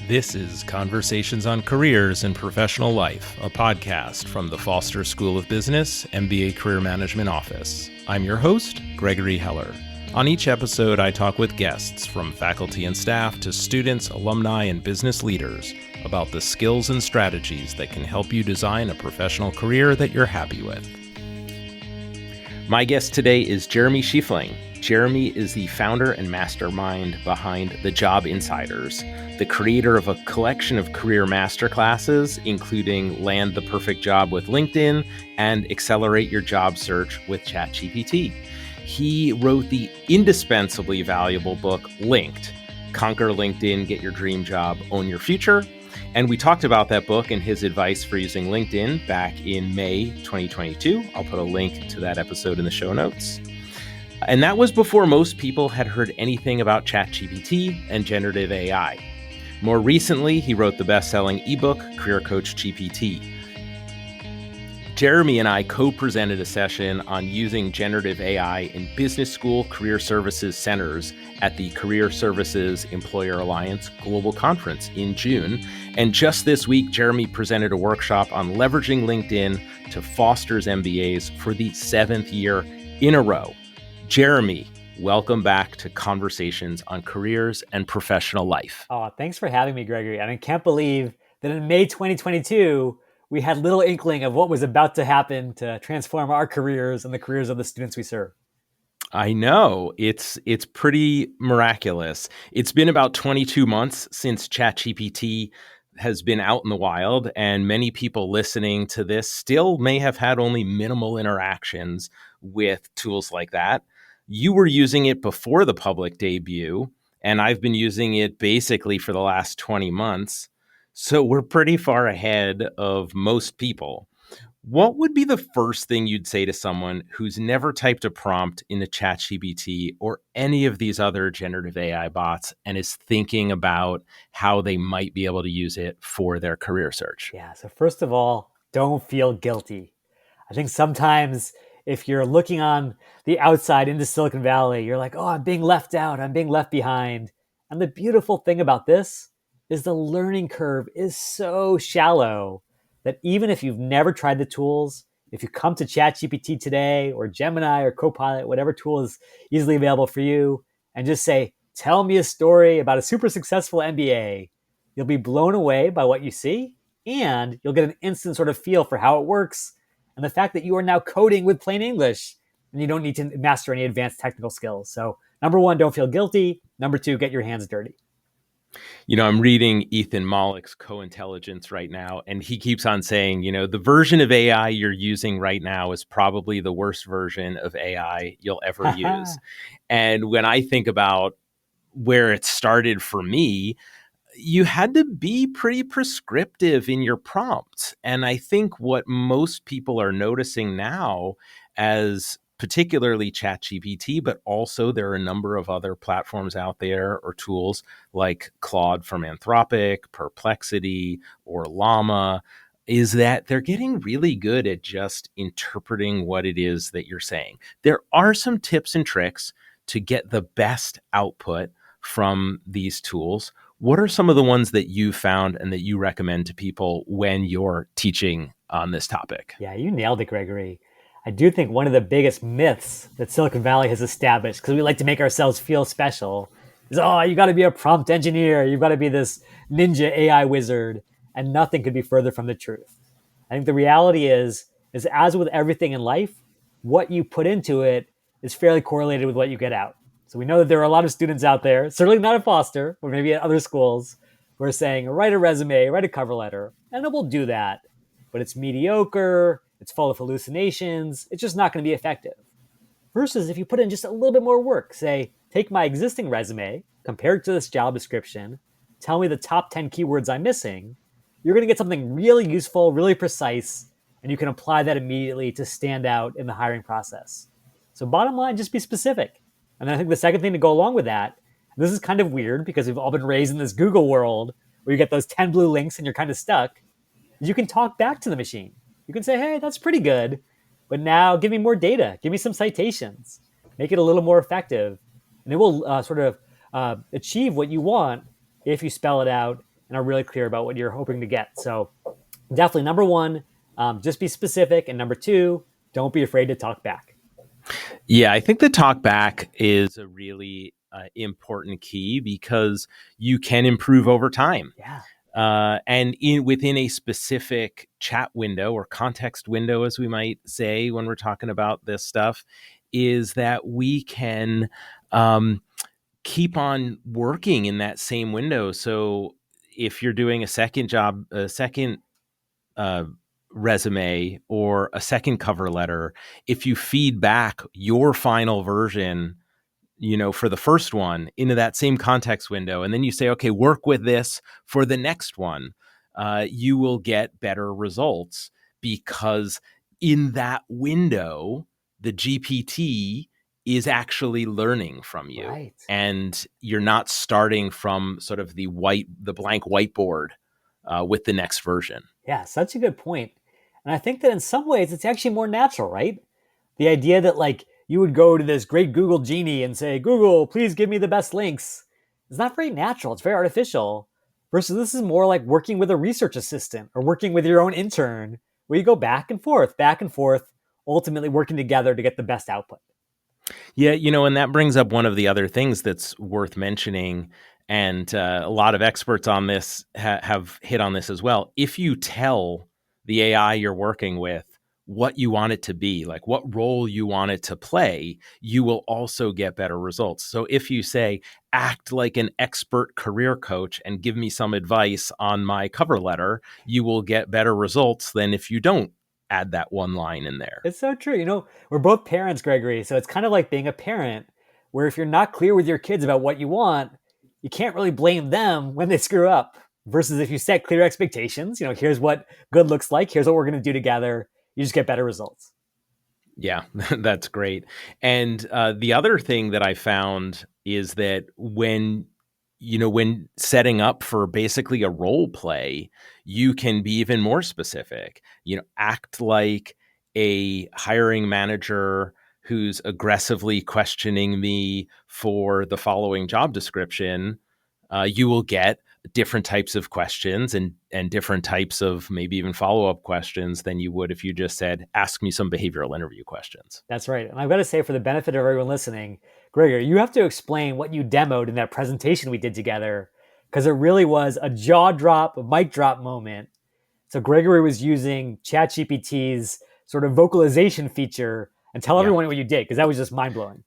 This is Conversations on Careers and Professional Life, a podcast from the Foster School of Business, MBA Career Management Office. I'm your host, Gregory Heller. On each episode, I talk with guests from faculty and staff to students, alumni, and business leaders about the skills and strategies that can help you design a professional career that you're happy with. My guest today is Jeremy Schifeling. Jeremy is the founder and mastermind behind The Job Insiders, the creator of a collection of career masterclasses, including Land the Perfect Job with LinkedIn and Accelerate Your Job Search with ChatGPT. He wrote the indispensably valuable book, Linked, Conquer LinkedIn, Get Your Dream Job, Own Your Future. And we talked about that book and his advice for using LinkedIn back in May 2022. I'll put a link to that episode in the show notes. And that was before most people had heard anything about ChatGPT and generative AI. More recently, he wrote the best-selling ebook, Career Coach GPT. Jeremy and I co-presented a session on using generative AI in business school career services centers at the Career Services Employer Alliance Global Conference in June. And just this week, Jeremy presented a workshop on leveraging LinkedIn to Foster's MBAs for the 7th year in a row. Jeremy, welcome back to Conversations on Careers and Professional Life. Oh, thanks for having me, Gregory. And I can't believe that in May 2022, we had little inkling of what was about to happen to transform our careers and the careers of the students we serve. I know. It's pretty miraculous. It's been about 22 months since ChatGPT has been out in the wild, and many people listening to this still may have had only minimal interactions with tools like that. You were using it before the public debut, and I've been using it basically for the last 20 months. So we're pretty far ahead of most people. What would be the first thing you'd say to someone who's never typed a prompt into ChatGPT or any of these other generative AI bots and is thinking about how they might be able to use it for their career search? Yeah, so first of all, don't feel guilty. I think sometimes if you're looking on the outside into Silicon Valley, you're like, oh, I'm being left out, I'm being left behind. And the beautiful thing about this is the learning curve is so shallow that even if you've never tried the tools, if you come to ChatGPT today or Gemini or Copilot, whatever tool is easily available for you, and just say, tell me a story about a super successful MBA, you'll be blown away by what you see, and you'll get an instant sort of feel for how it works and the fact that you are now coding with plain English and you don't need to master any advanced technical skills. So number one, don't feel guilty. Number two, get your hands dirty. You know, I'm reading Ethan Mollick's Co-Intelligence right now, and he keeps on saying, the version of AI you're using right now is probably the worst version of AI you'll ever use. And when I think about where it started for me, you had to be pretty prescriptive in your prompts. And I think what most people are noticing now, as particularly ChatGPT, but also there are a number of other platforms out there or tools like Claude from Anthropic, Perplexity, or Llama, is that they're getting really good at just interpreting what it is that you're saying. There are some tips and tricks to get the best output from these tools. What are some of the ones that you found and that you recommend to people when you're teaching on this topic? Yeah, you nailed it, Gregory. I do think one of the biggest myths that Silicon Valley has established, because we like to make ourselves feel special, is, oh, you got to be a prompt engineer. You've got to be this ninja AI wizard. And nothing could be further from the truth. I think the reality is as with everything in life, what you put into it is fairly correlated with what you get out. So we know that there are a lot of students out there, certainly not at Foster, or maybe at other schools, who are saying, write a resume, write a cover letter, and it will do that. But it's mediocre, it's full of hallucinations, it's just not going to be effective. Versus if you put in just a little bit more work, say, take my existing resume, compare it to this job description, tell me the top 10 keywords I'm missing, you're going to get something really useful, really precise, and you can apply that immediately to stand out in the hiring process. So bottom line, just be specific. And then I think the second thing to go along with that, this is kind of weird because we've all been raised in this Google world where you get those 10 blue links and you're kind of stuck, is you can talk back to the machine. You can say, hey, that's pretty good, but now give me more data. Give me some citations. Make it a little more effective. And it will achieve what you want if you spell it out and are really clear about what you're hoping to get. So definitely number one, just be specific. And number two, don't be afraid to talk back. Yeah, I think the talk back is a really important key because you can improve over time. Yeah. And within a specific chat window or context window, as we might say when we're talking about this stuff, is that we can keep on working in that same window. So if you're doing a second uh, resume or a second cover letter, if you feed back your final version, for the first one into that same context window, and then you say, okay, work with this for the next one, you will get better results because in that window, the GPT is actually learning from you. Right. And you're not starting from sort of the blank whiteboard with the next version. Yeah, such a good point. And I think that in some ways it's actually more natural, right? The idea that like you would go to this great Google genie and say, Google, please give me the best links. It's not very natural. It's very artificial. Versus this is more like working with a research assistant or working with your own intern, where you go back and forth, ultimately working together to get the best output. Yeah, and that brings up one of the other things that's worth mentioning. And a lot of experts on this have hit on this as well. If you tell the AI you're working with what you want it to be, like what role you want it to play, you will also get better results. So if you say, act like an expert career coach and give me some advice on my cover letter, you will get better results than if you don't add that one line in there. It's so true. We're both parents, Gregory. So it's kind of like being a parent, where if you're not clear with your kids about what you want, you can't really blame them when they screw up. Versus if you set clear expectations, here's what good looks like, here's what we're going to do together, you just get better results. Yeah, that's great. And the other thing that I found is that when setting up for basically a role play, you can be even more specific. Act like a hiring manager who's aggressively questioning me for the following job description. You will get different types of questions and different types of maybe even follow-up questions than you would if you just said, ask me some behavioral interview questions. That's right. And I've got to say, for the benefit of everyone listening, Gregory, you have to explain what you demoed in that presentation we did together, because it really was a jaw drop, a mic drop moment. So Gregory was using ChatGPT's sort of vocalization feature, and tell Yeah. everyone what you did, because that was just mind blowing.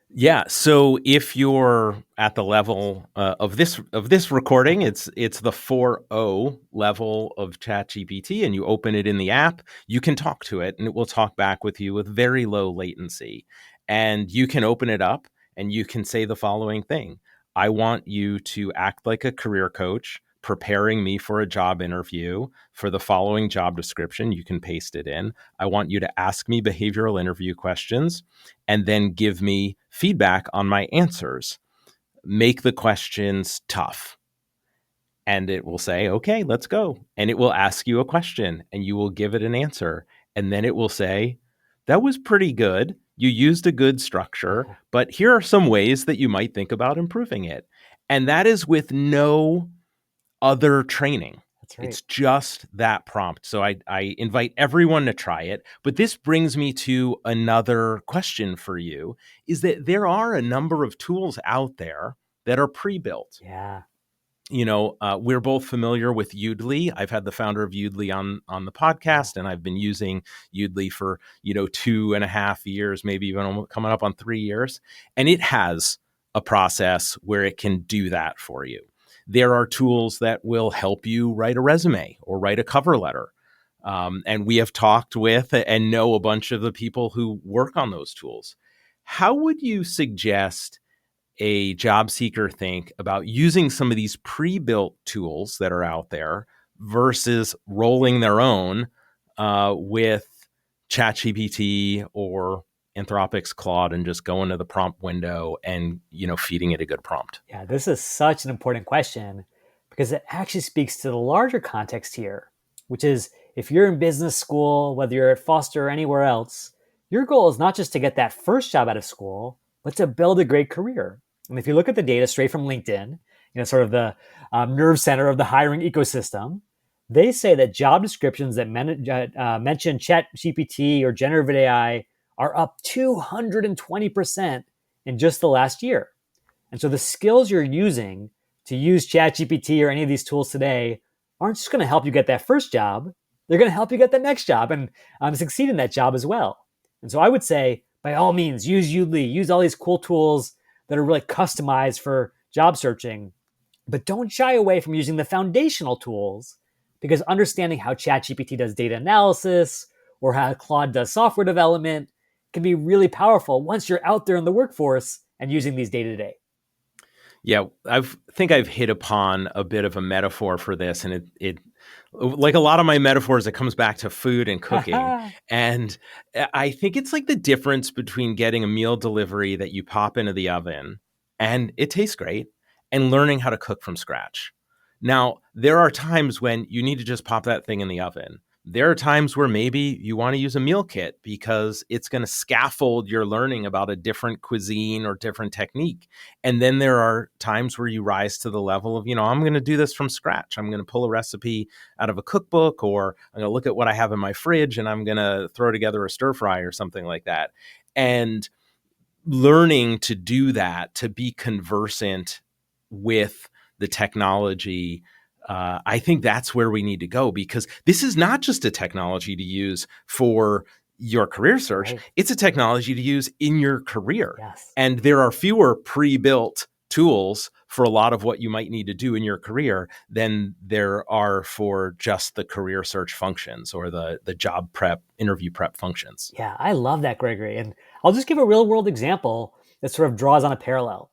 Yeah. So if you're at the level of this recording, it's the 4.0 level of ChatGPT, and you open it in the app, you can talk to it, and it will talk back with you with very low latency. And you can open it up, and you can say the following thing: I want you to act like a career coach, preparing me for a job interview for the following job description. You can paste it in. I want you to ask me behavioral interview questions and then give me feedback on my answers. Make the questions tough. And it will say, okay, let's go. And it will ask you a question and you will give it an answer. And then it will say, that was pretty good. You used a good structure, but here are some ways that you might think about improving it. And that is with no other training. That's right. It's just that prompt. So I invite everyone to try it. But this brings me to another question for you, is that there are a number of tools out there that are pre-built. Yeah. We're both familiar with Udly. I've had the founder of Udly on the podcast, and I've been using Udly for, 2.5 years, maybe even coming up on 3 years. And it has a process where it can do that for you. There are tools that will help you write a resume or write a cover letter. And we have talked with and know a bunch of the people who work on those tools. How would you suggest a job seeker think about using some of these pre-built tools that are out there versus rolling their own with ChatGPT or Anthropic's Claude and just going to the prompt window and, feeding it a good prompt? Yeah, this is such an important question, because it actually speaks to the larger context here, which is, if you're in business school, whether you're at Foster or anywhere else, your goal is not just to get that first job out of school, but to build a great career. And if you look at the data straight from LinkedIn, sort of the nerve center of the hiring ecosystem. They say that job descriptions that mention ChatGPT or generative AI are up 220% in just the last year. And so the skills you're using to use ChatGPT or any of these tools today aren't just going to help you get that first job. They're going to help you get the next job and succeed in that job as well. And so I would say, by all means, use Udly, use all these cool tools that are really customized for job searching, but don't shy away from using the foundational tools, because understanding how ChatGPT does data analysis or how Claude does software development can be really powerful once you're out there in the workforce and using these day to day. Yeah, I think I've hit upon a bit of a metaphor for this, and it like a lot of my metaphors, it comes back to food and cooking. And I think it's like the difference between getting a meal delivery that you pop into the oven and it tastes great, and learning how to cook from scratch. Now, there are times when you need to just pop that thing in the oven. There are times where maybe you want to use a meal kit because it's going to scaffold your learning about a different cuisine or different technique. And then there are times where you rise to the level of, I'm going to do this from scratch. I'm going to pull a recipe out of a cookbook, or I'm going to look at what I have in my fridge and I'm going to throw together a stir fry or something like that. And learning to do that, to be conversant with the technology, I think that's where we need to go, because this is not just a technology to use for your career search. Right. It's a technology to use in your career. Yes. And there are fewer pre-built tools for a lot of what you might need to do in your career than there are for just the career search functions or the job prep, interview prep functions. Yeah, I love that, Gregory. And I'll just give a real world example that sort of draws on a parallel.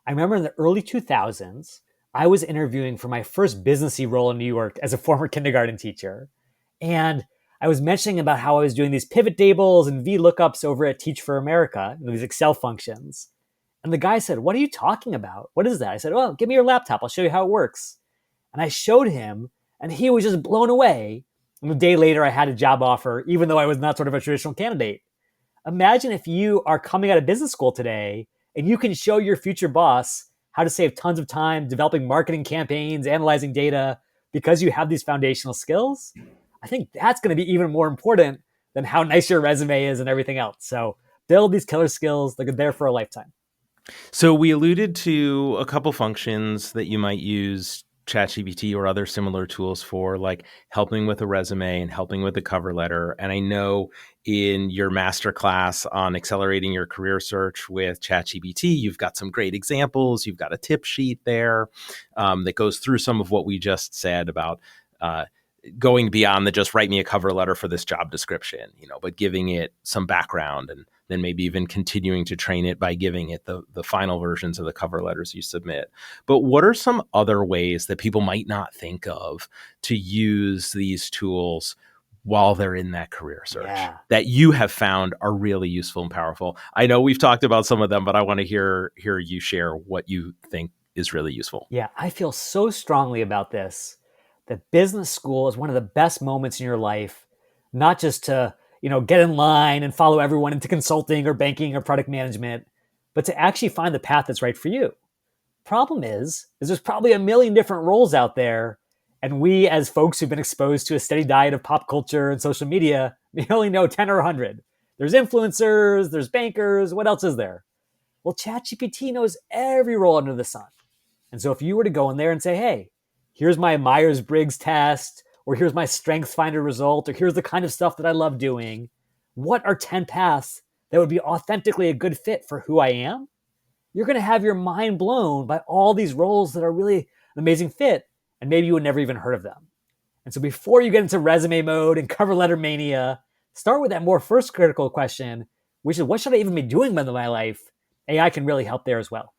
I remember in the early 2000s, I was interviewing for my first businessy role in New York as a former kindergarten teacher. And I was mentioning about how I was doing these pivot tables and VLOOKUPs over at Teach for America, these Excel functions. And the guy said, "What are you talking about? What is that?" I said, "Well, give me your laptop. I'll show you how it works." And I showed him, and he was just blown away. And a day later, I had a job offer, even though I was not sort of a traditional candidate. Imagine if you are coming out of business school today and you can show your future boss how to save tons of time developing marketing campaigns, analyzing data, because you have these foundational skills. I think that's going to be even more important than how nice your resume is and everything else. So build these killer skills. They're there for a lifetime. So we alluded to a couple functions that you might use ChatGPT or other similar tools for, like helping with a resume and helping with a cover letter. And I know in your masterclass on accelerating your career search with ChatGPT, you've got some great examples. You've got a tip sheet there that goes through some of what we just said about going beyond the just write me a cover letter for this job description, but giving it some background, and then maybe even continuing to train it by giving it the final versions of the cover letters you submit. But what are some other ways that people might not think of to use these tools while they're in that career search that you have found are really useful and powerful? I know we've talked about some of them, but I want to hear you share what you think is really useful. Yeah, I feel so strongly about this, that business school is one of the best moments in your life, not just to, get in line and follow everyone into consulting or banking or product management, but to actually find the path that's right for you. Problem is there's probably a million different roles out there. And we, as folks who've been exposed to a steady diet of pop culture and social media, we only know 10 or 100. There's influencers, there's bankers. What else is there? Well, ChatGPT knows every role under the sun. And so if you were to go in there and say, "Hey, here's my Myers-Briggs test," or "Here's my Strengths Finder result," or "Here's the kind of stuff that I love doing," what are 10 paths that would be authentically a good fit for who I am? You're going to have your mind blown by all these roles that are really an amazing fit, and maybe you would never even heard of them. And so before you get into resume mode and cover letter mania, start with that more first critical question, which is, what should I even be doing with my life? AI can really help there as well.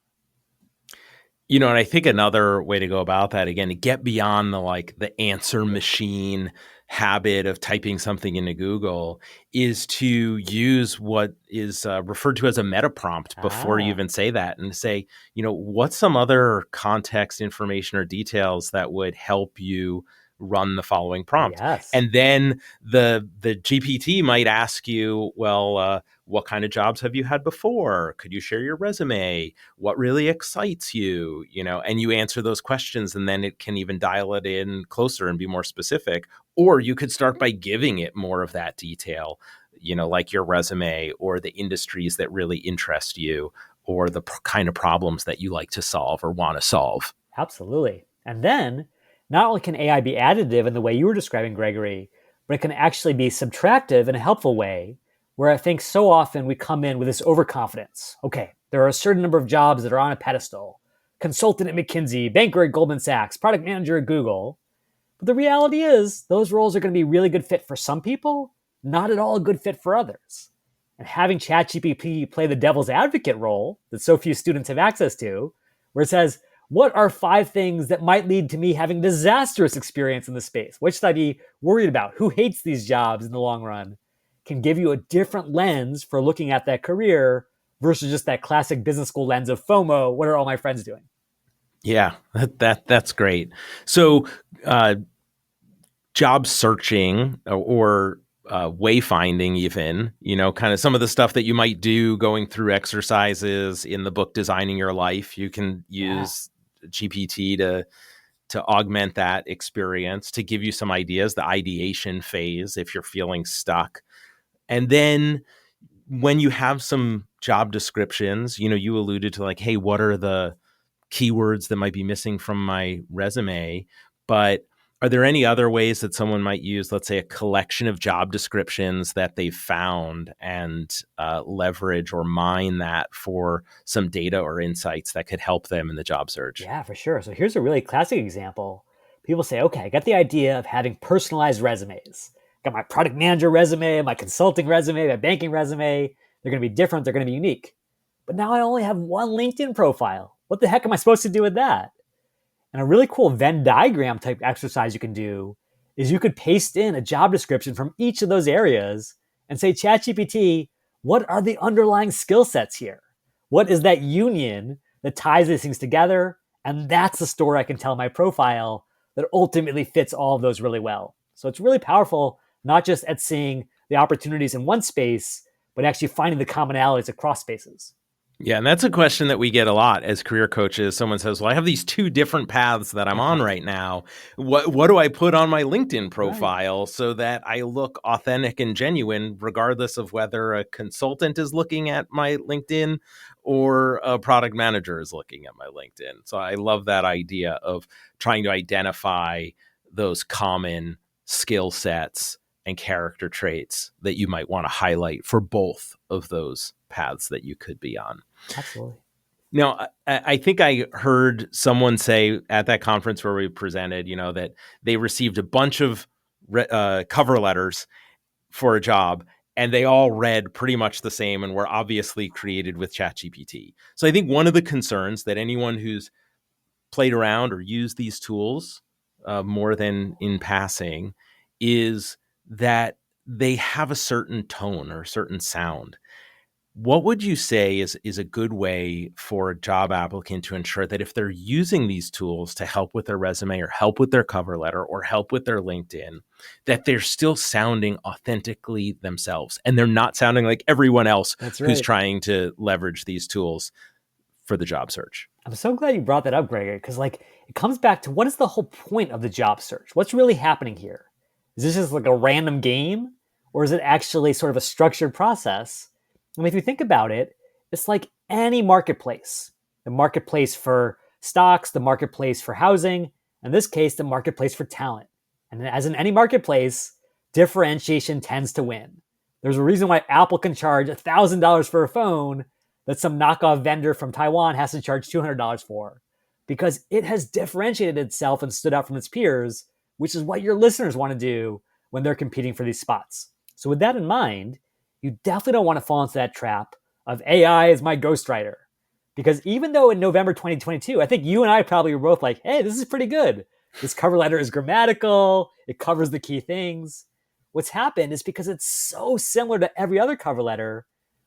And I think another way to go about that, again, to get beyond the answer machine habit of typing something into Google, is to use what is referred to as a meta prompt before you even say that, and say, what's some other context information or details that would help you run the following prompt. Yes. And then the GPT might ask you, well, what kind of jobs have you had before? Could you share your resume? What really excites you? And you answer those questions, and then it can even dial it in closer and be more specific. Or you could start by giving it more of that detail, like your resume or the industries that really interest you or the kind of problems that you like to solve or want to solve. Absolutely. And then not only can AI be additive in the way you were describing, Gregory, but it can actually be subtractive in a helpful way, where I think so often we come in with this overconfidence. Okay, there are a certain number of jobs that are on a pedestal. Consultant at McKinsey, banker at Goldman Sachs, product manager at Google. But the reality is, those roles are going to be really good fit for some people, not at all a good fit for others. And having ChatGPT play the devil's advocate role that so few students have access to, where it says, what are 5 things that might lead to me having disastrous experience in the space? What should I be worried about? Who hates these jobs in the long run? Can give you a different lens for looking at that career versus just that classic business school lens of FOMO. What are all my friends doing? Yeah, that's great. So, job searching or wayfinding, even, kind of some of the stuff that you might do going through exercises in the book Designing Your Life, you can use GPT to augment that experience, to give you some ideas, the ideation phase, if you're feeling stuck. And then when you have some job descriptions, you alluded to, like, hey, what are the keywords that might be missing from my resume? But are there any other ways that someone might use, let's say, a collection of job descriptions that they've found and leverage or mine that for some data or insights that could help them in the job search? Yeah, for sure. So here's a really classic example. People say, okay, I got the idea of having personalized resumes. Got my product manager resume, my consulting resume, my banking resume. They're going to be different. They're going to be unique. But now I only have one LinkedIn profile. What the heck am I supposed to do with that? And a really cool Venn diagram type exercise you can do is you could paste in a job description from each of those areas and say, ChatGPT, what are the underlying skill sets here? What is that union that ties these things together? And that's the story I can tell my profile that ultimately fits all of those really well. So it's really powerful, not just at seeing the opportunities in one space, but actually finding the commonalities across spaces. Yeah, and that's a question that we get a lot as career coaches. Someone says, well, I have these 2 different paths that I'm on right now. What do I put on my LinkedIn profile so that I look authentic and genuine, regardless of whether a consultant is looking at my LinkedIn or a product manager is looking at my LinkedIn? So I love that idea of trying to identify those common skill sets and character traits that you might want to highlight for both of those paths that you could be on. Absolutely. Now, I think I heard someone say at that conference where we presented, that they received a bunch of cover letters for a job, and they all read pretty much the same and were obviously created with ChatGPT. So I think one of the concerns that anyone who's played around or used these tools more than in passing is that they have a certain tone or a certain sound. What would you say is a good way for a job applicant to ensure that if they're using these tools to help with their resume or help with their cover letter or help with their LinkedIn, that they're still sounding authentically themselves and they're not sounding like everyone else who's trying to leverage these tools for the job search? I'm so glad you brought that up, Gregor, because it comes back to what is the whole point of the job search? What's really happening here? Is this just like a random game, or is it actually sort of a structured process? I mean, if you think about it, it's like any marketplace. The marketplace for stocks, the marketplace for housing, in this case, the marketplace for talent. And as in any marketplace, differentiation tends to win. There's a reason why Apple can charge $1,000 for a phone that some knockoff vendor from Taiwan has to charge $200 for, because it has differentiated itself and stood out from its peers, which is what your listeners want to do when they're competing for these spots. So with that in mind, you definitely don't want to fall into that trap of AI is my ghostwriter. Because even though in November 2022, I think you and I probably were both like, hey, this is pretty good. This cover letter is grammatical. It covers the key things. What's happened is because it's so similar to every other cover letter,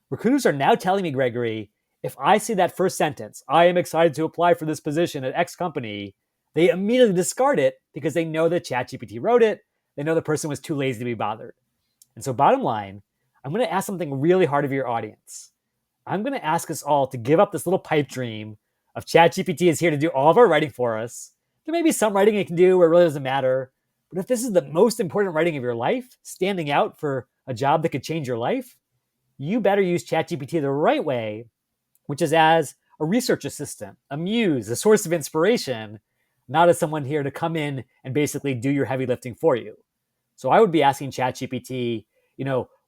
recruiters are now telling me, Gregory, if I see that first sentence, I am excited to apply for this position at X company, they immediately discard it because they know that ChatGPT wrote it. They know the person was too lazy to be bothered. And so bottom line, I'm going to ask something really hard of your audience. I'm going to ask us all to give up this little pipe dream of ChatGPT is here to do all of our writing for us. There may be some writing it can do where it really doesn't matter. But if this is the most important writing of your life, standing out for a job that could change your life, you better use ChatGPT the right way, which is as a research assistant, a muse, a source of inspiration, not as someone here to come in and basically do your heavy lifting for you. So I would be asking ChatGPT,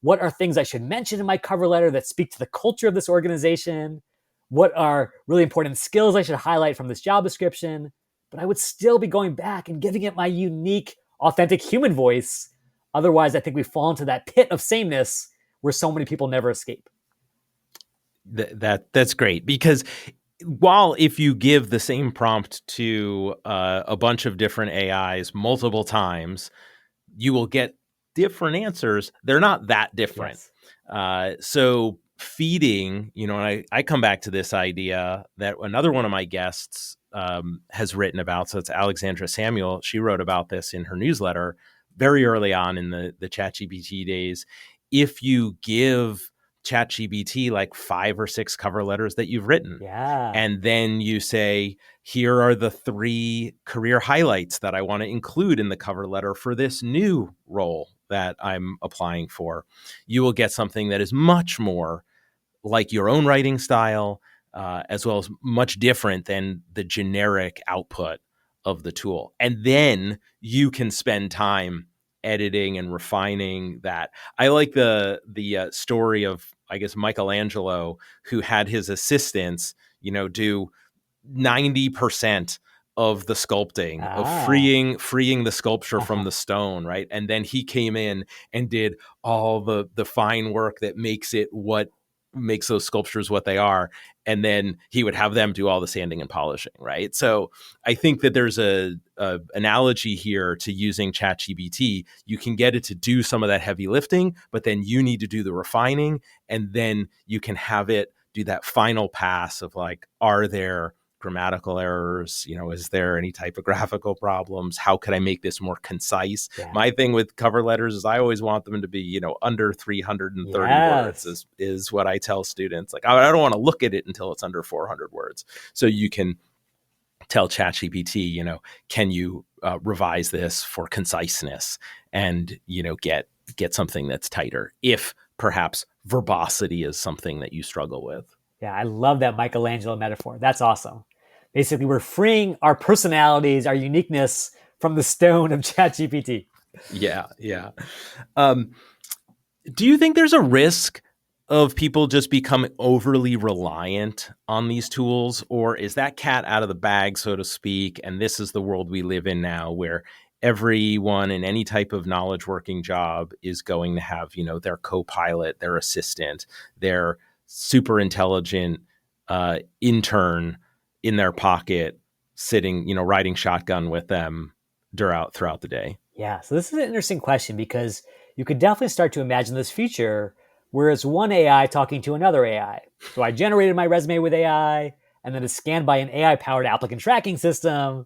what are things I should mention in my cover letter that speak to the culture of this organization? What are really important skills I should highlight from this job description? But I would still be going back and giving it my unique, authentic human voice. Otherwise, I think we fall into that pit of sameness where so many people never escape. That's great, because while if you give the same prompt to a bunch of different AIs multiple times, you will get different answers. They're not that different. Yes. So feeding, and I come back to this idea that another one of my guests has written about. So it's Alexandra Samuel. She wrote about this in her newsletter very early on in the ChatGPT days. If you give ChatGPT like 5 or 6 cover letters that you've written. Yeah. And then you say, here are the 3 career highlights that I want to include in the cover letter for this new role that I'm applying for. You will get something that is much more like your own writing style, as well as much different than the generic output of the tool. And then you can spend time editing and refining that. I like the story of, I guess, Michelangelo, who had his assistants, do 90% of the sculpting, of freeing the sculpture from the stone, right? And then he came in and did all the fine work that makes those sculptures what they are. And then he would have them do all the sanding and polishing, right? So I think that there's a analogy here to using ChatGPT. You can get it to do some of that heavy lifting, but then you need to do the refining, and then you can have it do that final pass of like, are there grammatical errors? Is there any typographical problems? How could I make this more concise? Yeah. My thing with cover letters is I always want them to be, under 330 words is what I tell students. Like, I don't want to look at it until it's under 400 words. So you can tell ChatGPT, can you revise this for conciseness and, get something that's tighter, if perhaps verbosity is something that you struggle with. Yeah, I love that Michelangelo metaphor. That's awesome. Basically, we're freeing our personalities, our uniqueness from the stone of ChatGPT. Yeah. Do you think there's a risk of people just becoming overly reliant on these tools, or is that cat out of the bag, so to speak, and this is the world we live in now, where everyone in any type of knowledge working job is going to have, their co-pilot, their assistant, their super intelligent intern in their pocket, sitting, riding shotgun with them throughout the day? Yeah, so this is an interesting question, because you could definitely start to imagine this future where it's one AI talking to another AI. So I generated my resume with AI, and then it's scanned by an AI-powered applicant tracking system.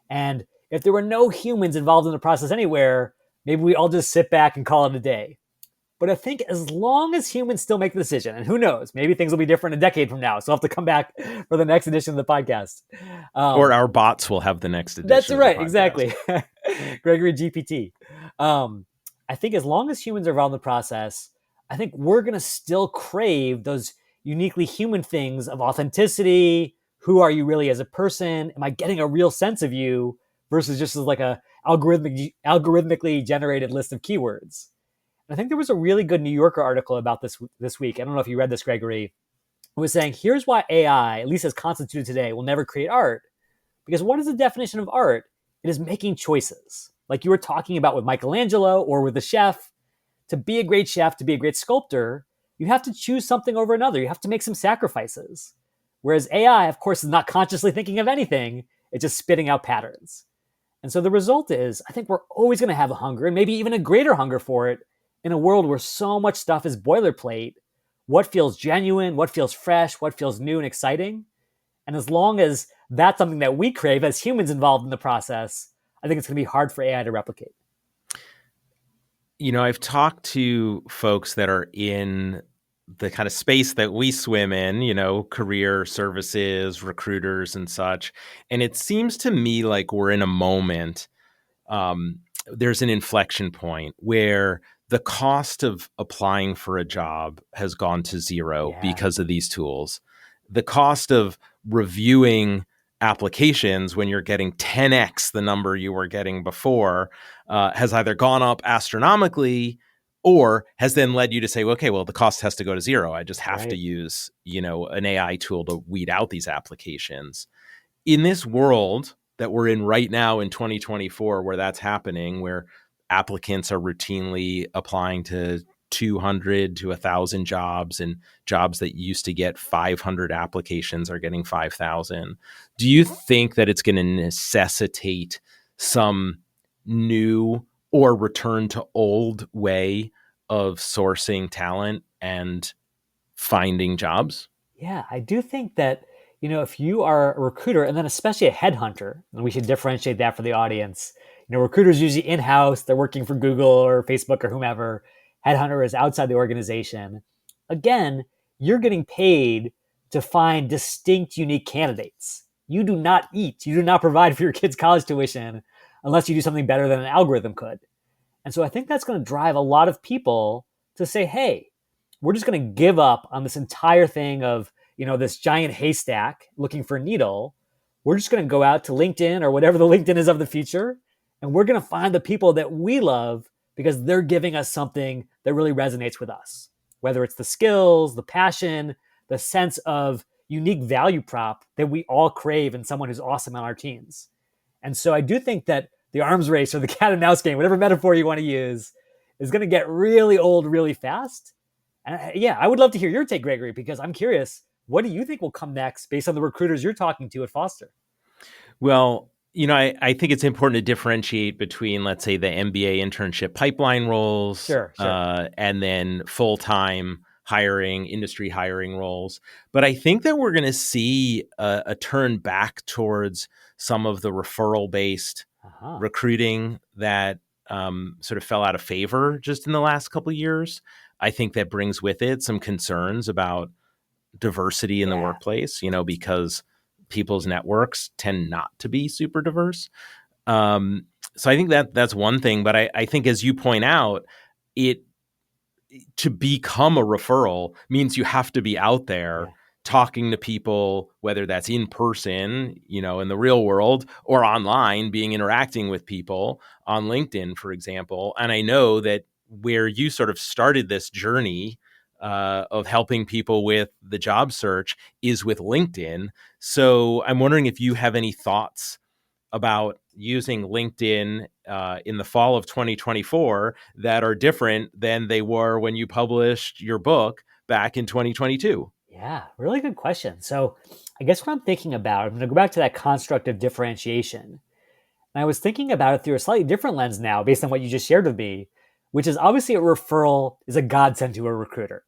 And if there were no humans involved in the process anywhere, maybe we all just sit back and call it a day. But I think as long as humans still make the decision, and who knows, maybe things will be different a decade from now. So I'll have to come back for the next edition of the podcast. Or our bots will have the next edition. That's right, exactly. Gregory GPT. I think as long as humans are involved in the process, I think we're going to still crave those uniquely human things of authenticity. Who are you really as a person? Am I getting a real sense of you versus just as like a algorithmically generated list of keywords? I think there was a really good New Yorker article about this week. I don't know if you read this, Gregory. It was saying, here's why AI, at least as constituted today, will never create art. Because what is the definition of art? It is making choices. Like you were talking about with Michelangelo or with the chef. To be a great chef, to be a great sculptor, you have to choose something over another. You have to make some sacrifices. Whereas AI, of course, is not consciously thinking of anything. It's just spitting out patterns. And so the result is, I think we're always going to have a hunger, and maybe even a greater hunger for it, in a world where so much stuff is boilerplate. What feels genuine, what feels fresh, what feels new and exciting. And as long as that's something that we crave as humans involved in the process. I think it's going to be hard for AI to replicate. I've talked to folks that are in the kind of space that we swim in, career services, recruiters and such. And it seems to me like we're in a moment, there's an inflection point where the cost of applying for a job has gone to zero because of these tools. The cost of reviewing applications when you're getting 10x the number you were getting before has either gone up astronomically or has then led you to say, okay, well, the cost has to go to zero. I just have to use, an AI tool to weed out these applications. In this world that we're in right now in 2024, where that's happening, where applicants are routinely applying to 200 to 1,000 jobs, and jobs that used to get 500 applications are getting 5,000. Do you think that it's going to necessitate some new or return to old way of sourcing talent and finding jobs? Yeah, I do think that, if you are a recruiter and then especially a headhunter, and we should differentiate that for the audience. Recruiters usually in-house, they're working for Google or Facebook or whomever. Headhunter is outside the organization. Again, you're getting paid to find distinct, unique candidates. You do not eat, you do not provide for your kids' college tuition unless you do something better than an algorithm could. And so I think that's going to drive a lot of people to say, hey, we're just going to give up on this entire thing of, this giant haystack looking for a needle. We're just going to go out to LinkedIn or whatever the LinkedIn is of the future. And we're going to find the people that we love because they're giving us something that really resonates with us, whether it's the skills, the passion, the sense of unique value prop that we all crave in someone who's awesome on our teams. And so I do think that the arms race or the cat and mouse game, whatever metaphor you want to use, is going to get really old really fast. And I would love to hear your take, Gregory, because I'm curious, what do you think will come next based on the recruiters you're talking to at Foster? Well, I think it's important to differentiate between, let's say, the MBA internship pipeline roles, Sure. And then full-time hiring, industry hiring roles. But I think that we're going to see a turn back towards some of the referral-based recruiting that sort of fell out of favor just in the last couple of years. I think that brings with it some concerns about diversity in the workplace, because people's networks tend not to be super diverse. So I think that's one thing. But I think, as you point out, to become a referral means you have to be out there talking to people, whether that's in person, in the real world, or online, interacting with people on LinkedIn, for example. And I know that where you sort of started this journey of helping people with the job search is with LinkedIn. So I'm wondering if you have any thoughts about using LinkedIn in the fall of 2024 that are different than they were when you published your book back in 2022. Yeah, really good question. So I guess what I'm thinking about, I'm going to go back to that construct of differentiation. And I was thinking about it through a slightly different lens now based on what you just shared with me, which is obviously a referral is a godsend to a recruiter.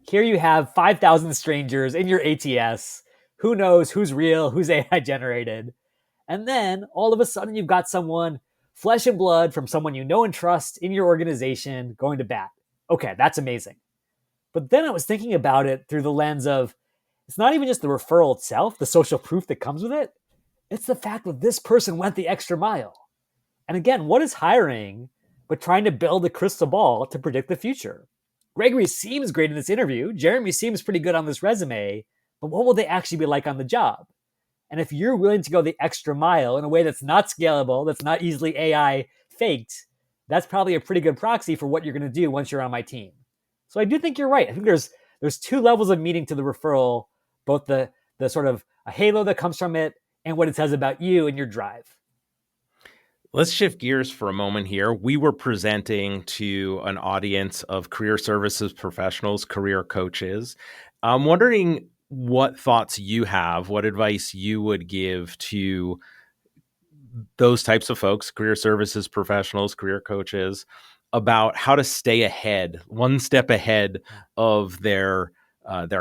Here you have 5,000 strangers in your ATS. Who knows who's real, who's AI generated? And then all of a sudden you've got someone, flesh and blood, from someone you know and trust in your organization going to bat. Okay, that's amazing. But then I was thinking about it through the lens of, it's not even just the referral itself, the social proof that comes with it. It's the fact that this person went the extra mile. And again, what is hiring but trying to build a crystal ball to predict the future? Gregory seems great in this interview. Jeremy seems pretty good on this resume, but what will they actually be like on the job? And if you're willing to go the extra mile in a way that's not scalable, that's not easily AI faked, that's probably a pretty good proxy for what you're going to do once you're on my team. So I do think you're right. I think there's two levels of meaning to the referral, both the sort of a halo that comes from it and what it says about you and your drive. Let's shift gears for a moment here. We were presenting to an audience of career services professionals, career coaches. I'm wondering what thoughts you have, what advice you would give to those types of folks, career services professionals, career coaches, about how to stay ahead, one step ahead of their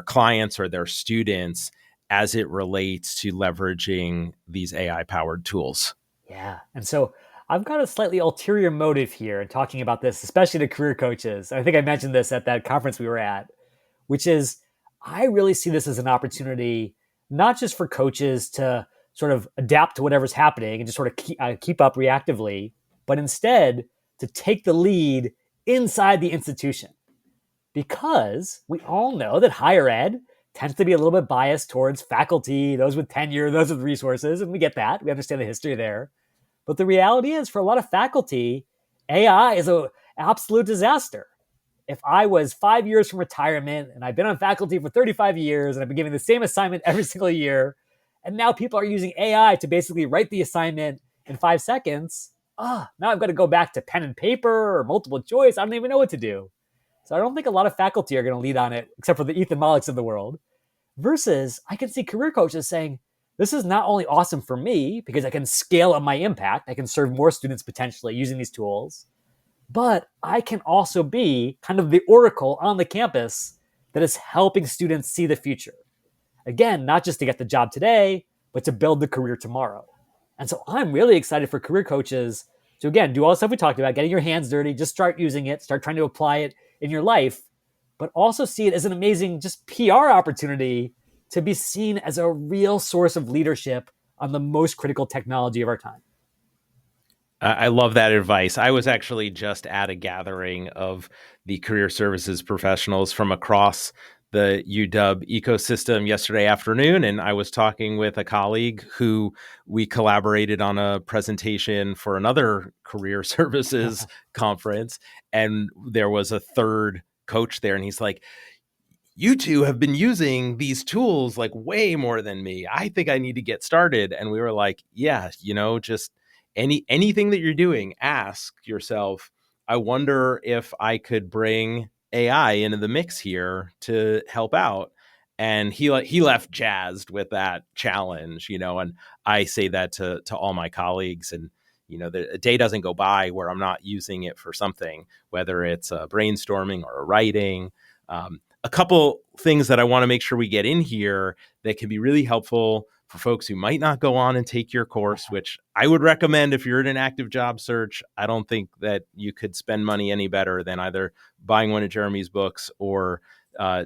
clients or their students as it relates to leveraging these AI powered tools? Yeah. And so I've got a slightly ulterior motive here in talking about this, especially to career coaches. I think I mentioned this at that conference we were at, which is I really see this as an opportunity, not just for coaches to sort of adapt to whatever's happening and just sort of keep up reactively, but instead to take the lead inside the institution. Because we all know that higher ed tends to be a little bit biased towards faculty, those with tenure, those with resources, and we get that. We understand the history there. But the reality is, for a lot of faculty, AI is an absolute disaster. If I was 5 years from retirement and I've been on faculty for 35 years and I've been giving the same assignment every single year, and now people are using AI to basically write the assignment in 5 seconds, now I've got to go back to pen and paper or multiple choice. I don't even know what to do. So I don't think a lot of faculty are going to lead on it, except for the Ethan Maliks of the world. Versus, I can see career coaches saying, this is not only awesome for me because I can scale up my impact, I can serve more students potentially using these tools, but I can also be kind of the oracle on the campus that is helping students see the future. Again, not just to get the job today, but to build the career tomorrow. And so I'm really excited for career coaches to, again, do all the stuff we talked about, getting your hands dirty, just start using it, start trying to apply it in your life, but also see it as an amazing just PR opportunity to be seen as a real source of leadership on the most critical technology of our time. I love that advice. I was actually just at a gathering of the career services professionals from across the UW ecosystem yesterday afternoon, and I was talking with a colleague who we collaborated on a presentation for another career services conference, and there was a third coach there, and he's like, you two have been using these tools like way more than me. I think I need to get started. And we were like, yeah, just anything that you're doing, ask yourself, I wonder if I could bring AI into the mix here to help out. And he left jazzed with that challenge, and I say that to all my colleagues. And a day doesn't go by where I'm not using it for something, whether it's brainstorming or writing. A couple things that I want to make sure we get in here that can be really helpful for folks who might not go on and take your course, which I would recommend if you're in an active job search. I don't think that you could spend money any better than either buying one of Jeremy's books or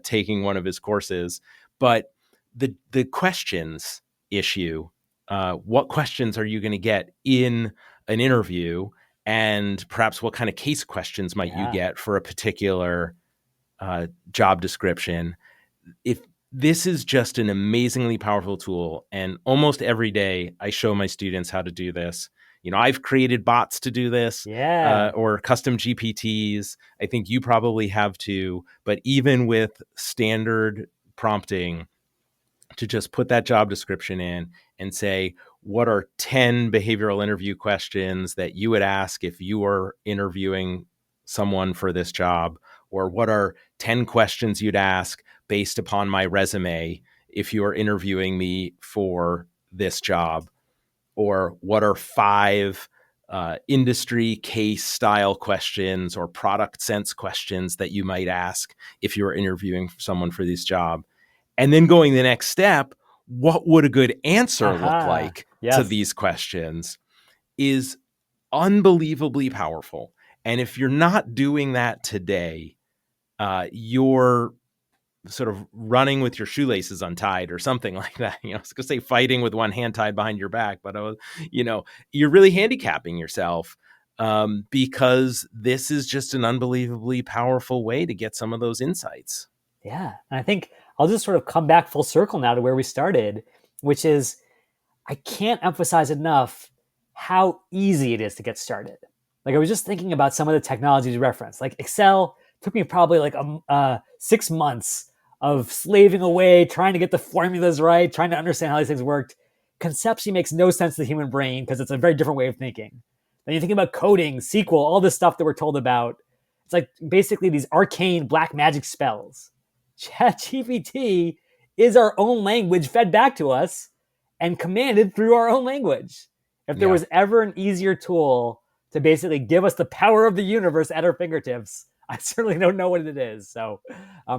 taking one of his courses. But the questions issue, what questions are you going to get in an interview? And perhaps what kind of case questions might you get for a particular job description? If this is just an amazingly powerful tool, and almost every day I show my students how to do this. I've created bots to do this, or custom GPTs. I think you probably have too. But even with standard prompting, to just put that job description in and say, what are 10 behavioral interview questions that you would ask if you were interviewing someone for this job? Or what are 10 questions you'd ask based upon my resume if you are interviewing me for this job? Or what are 5 industry case style questions or product sense questions that you might ask if you were interviewing someone for this job? And then going the next step, what would a good answer look like to these questions is unbelievably powerful. And if you're not doing that today, you're sort of running with your shoelaces untied or something like that. I was going to say fighting with one hand tied behind your back, but you're really handicapping yourself because this is just an unbelievably powerful way to get some of those insights. Yeah. And I think I'll just sort of come back full circle now to where we started, which is I can't emphasize enough how easy it is to get started. Like I was just thinking about some of the technologies you referenced, like Excel took me probably like 6 months of slaving away, trying to get the formulas right, trying to understand how these things worked. Conceptually makes no sense to the human brain because it's a very different way of thinking. Then you think about coding, SQL, all this stuff that we're told about. It's like basically these arcane black magic spells. ChatGPT is our own language fed back to us and commanded through our own language. If there was ever an easier tool to basically give us the power of the universe at our fingertips, I certainly don't know what it is. So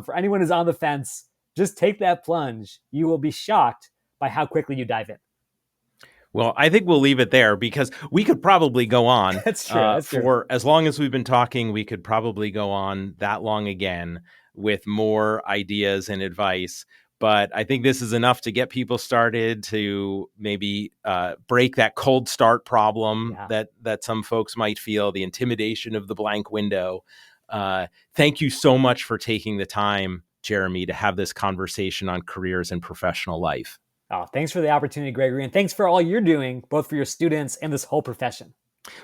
for anyone who's on the fence, just take that plunge. You will be shocked by how quickly you dive in. Well, I think we'll leave it there because we could probably go on. That's true. For as long as we've been talking, we could probably go on that long again with more ideas and advice. But I think this is enough to get people started to maybe break that cold start problem that some folks might feel, the intimidation of the blank window. Thank you so much for taking the time, Jeremy, to have this conversation on careers and professional life. Oh, thanks for the opportunity, Gregory. And thanks for all you're doing, both for your students and this whole profession.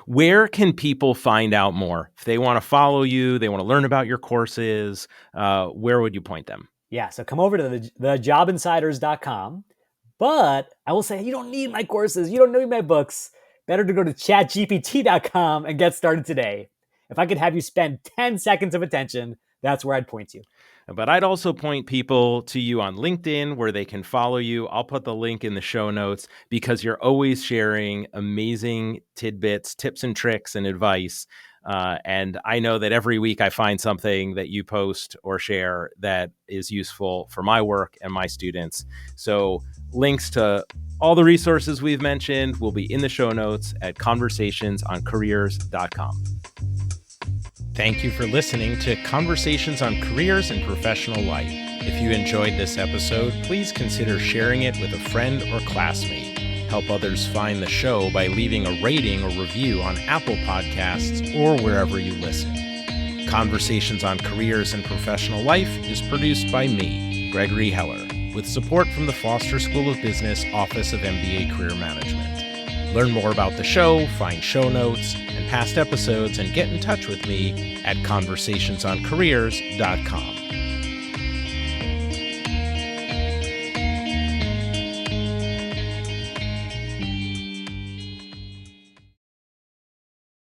Where can people find out more? If they want to follow you, they want to learn about your courses, where would you point them? Yeah, so come over to thejobinsiders.com. But I will say, you don't need my courses. You don't need my books. Better to go to chatgpt.com and get started today. If I could have you spend 10 seconds of attention, that's where I'd point you. But I'd also point people to you on LinkedIn where they can follow you. I'll put the link in the show notes because you're always sharing amazing tidbits, tips and tricks and advice. And I know that every week I find something that you post or share that is useful for my work and my students. So links to all the resources we've mentioned will be in the show notes at conversationsoncareers.com. Thank you for listening to Conversations on Careers and Professional Life. If you enjoyed this episode, please consider sharing it with a friend or classmate. Help others find the show by leaving a rating or review on Apple Podcasts or wherever you listen. Conversations on Careers and Professional Life is produced by me, Gregory Heller, with support from the Foster School of Business Office of MBA Career Management. Learn more about the show, find show notes and past episodes, and get in touch with me at conversationsoncareers.com.